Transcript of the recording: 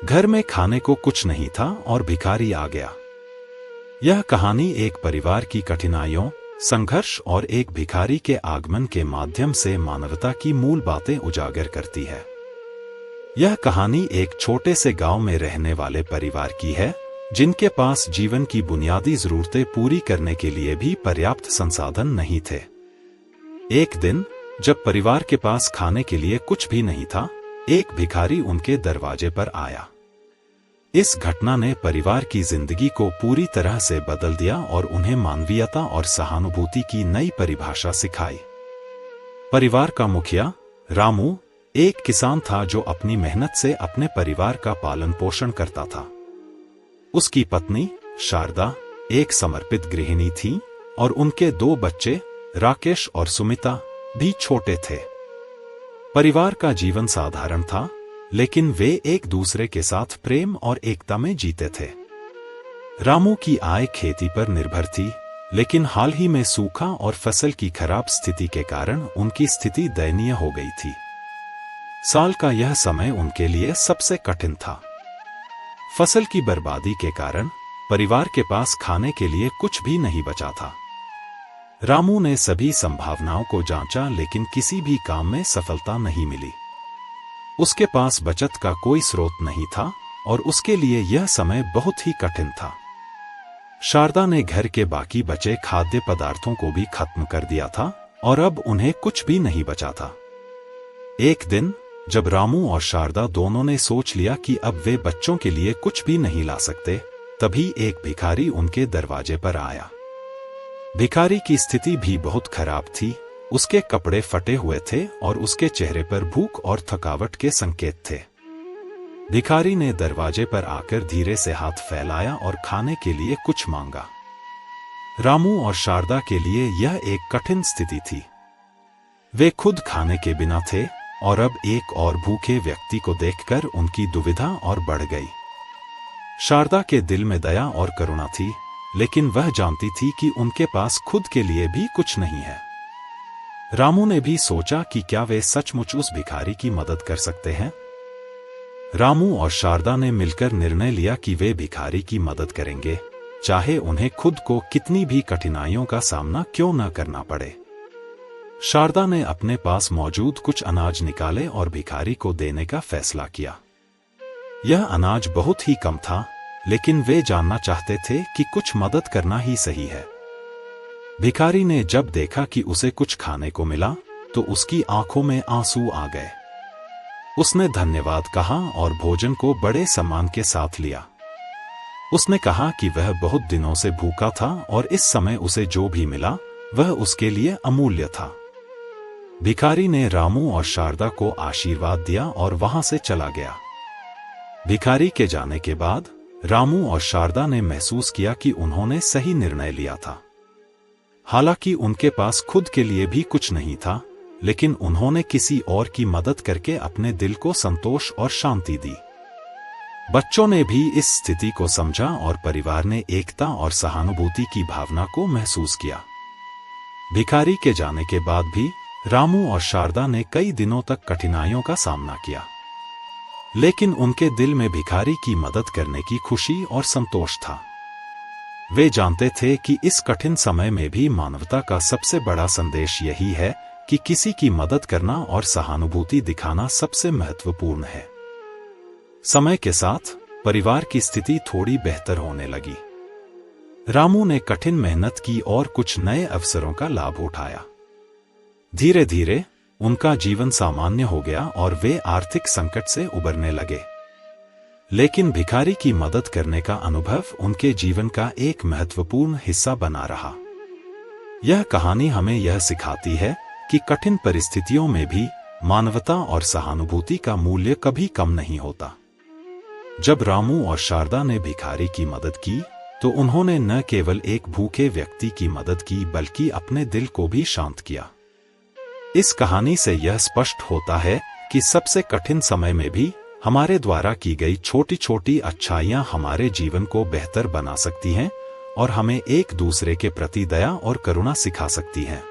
घर में खाने को कुछ नहीं था और भिखारी आ गया। यह कहानी एक परिवार की कठिनाइयों, संघर्ष और एक भिखारी के आगमन के माध्यम से मानवता की मूल बातें उजागर करती है। यह कहानी एक छोटे से गांव में रहने वाले परिवार की है, जिनके पास जीवन की बुनियादी जरूरतें पूरी करने के लिए भी पर्याप्त संसाधन नहीं थे। एक दिन जब परिवार के पास खाने के लिए कुछ भी नहीं था, एक भिखारी उनके दरवाजे पर आया। इस घटना ने परिवार की जिंदगी को पूरी तरह से बदल दिया और उन्हें मानवीयता और सहानुभूति की नई परिभाषा सिखाई। परिवार का मुखिया रामू एक किसान था जो अपनी मेहनत से अपने परिवार का पालन पोषण करता था। उसकी पत्नी शारदा एक समर्पित गृहिणी थी और उनके 2 बच्चे राकेश और सुमिता भी छोटे थे। परिवार का जीवन साधारण था, लेकिन वे एक दूसरे के साथ प्रेम और एकता में जीते थे। रामू की आय खेती पर निर्भर थी, लेकिन हाल ही में सूखा और फसल की खराब स्थिति के कारण उनकी स्थिति दयनीय हो गई थी। साल का यह समय उनके लिए सबसे कठिन था। फसल की बर्बादी के कारण परिवार के पास खाने के लिए कुछ भी नहीं बचा था। रामू ने सभी संभावनाओं को जांचा, लेकिन किसी भी काम में सफलता नहीं मिली। उसके पास बचत का कोई स्रोत नहीं था और उसके लिए यह समय बहुत ही कठिन था। शारदा ने घर के बाकी बचे खाद्य पदार्थों को भी खत्म कर दिया था और अब उन्हें कुछ भी नहीं बचा था। एक दिन जब रामू और शारदा दोनों ने सोच लिया कि अब वे बच्चों के लिए कुछ भी नहीं ला सकते, तभी एक भिखारी उनके दरवाजे पर आया। भिखारी की स्थिति भी बहुत खराब थी। उसके कपड़े फटे हुए थे और उसके चेहरे पर भूख और थकावट के संकेत थे। भिखारी ने दरवाजे पर आकर धीरे से हाथ फैलाया और खाने के लिए कुछ मांगा। रामू और शारदा के लिए यह एक कठिन स्थिति थी। वे खुद खाने के बिना थे और अब एक और भूखे व्यक्ति को देखकर उनकी दुविधा और बढ़ गई। शारदा के दिल में दया और करुणा थी, लेकिन वह जानती थी कि उनके पास खुद के लिए भी कुछ नहीं है। रामू ने भी सोचा कि क्या वे सचमुच उस भिखारी की मदद कर सकते हैं। रामू और शारदा ने मिलकर निर्णय लिया कि वे भिखारी की मदद करेंगे, चाहे उन्हें खुद को कितनी भी कठिनाइयों का सामना क्यों न करना पड़े। शारदा ने अपने पास मौजूद कुछ अनाज निकाले और भिखारी को देने का फैसला किया। यह अनाज बहुत ही कम था, लेकिन वे जानना चाहते थे कि कुछ मदद करना ही सही है। भिखारी ने जब देखा कि उसे कुछ खाने को मिला, तो उसकी आंखों में आंसू आ गए। उसने धन्यवाद कहा और भोजन को बड़े सम्मान के साथ लिया। उसने कहा कि वह बहुत दिनों से भूखा था और इस समय उसे जो भी मिला वह उसके लिए अमूल्य था। भिखारी ने रामू और शारदा को आशीर्वाद दिया और वहां से चला गया। भिखारी के जाने के बाद रामू और शारदा ने महसूस किया कि उन्होंने सही निर्णय लिया था। हालांकि उनके पास खुद के लिए भी कुछ नहीं था, लेकिन उन्होंने किसी और की मदद करके अपने दिल को संतोष और शांति दी। बच्चों ने भी इस स्थिति को समझा और परिवार ने एकता और सहानुभूति की भावना को महसूस किया। भिखारी के जाने के बाद भी रामू और शारदा ने कई दिनों तक कठिनाइयों का सामना किया, लेकिन उनके दिल में भिखारी की मदद करने की खुशी और संतोष था। वे जानते थे कि इस कठिन समय में भी मानवता का सबसे बड़ा संदेश यही है कि किसी की मदद करना और सहानुभूति दिखाना सबसे महत्वपूर्ण है। समय के साथ परिवार की स्थिति थोड़ी बेहतर होने लगी। रामू ने कठिन मेहनत की और कुछ नए अवसरों का लाभ उठाया। धीरे धीरे उनका जीवन सामान्य हो गया और वे आर्थिक संकट से उबरने लगे। लेकिन भिखारी की मदद करने का अनुभव उनके जीवन का एक महत्वपूर्ण हिस्सा बना रहा। यह कहानी हमें यह सिखाती है कि कठिन परिस्थितियों में भी मानवता और सहानुभूति का मूल्य कभी कम नहीं होता। जब रामू और शारदा ने भिखारी की मदद की, तो उन्होंने न केवल एक भूखे व्यक्ति की मदद की, बल्कि अपने दिल को भी शांत किया। इस कहानी से यह स्पष्ट होता है कि सबसे कठिन समय में भी हमारे द्वारा की गई छोटी छोटी अच्छाइयां हमारे जीवन को बेहतर बना सकती हैं और हमें एक दूसरे के प्रति दया और करुणा सिखा सकती हैं।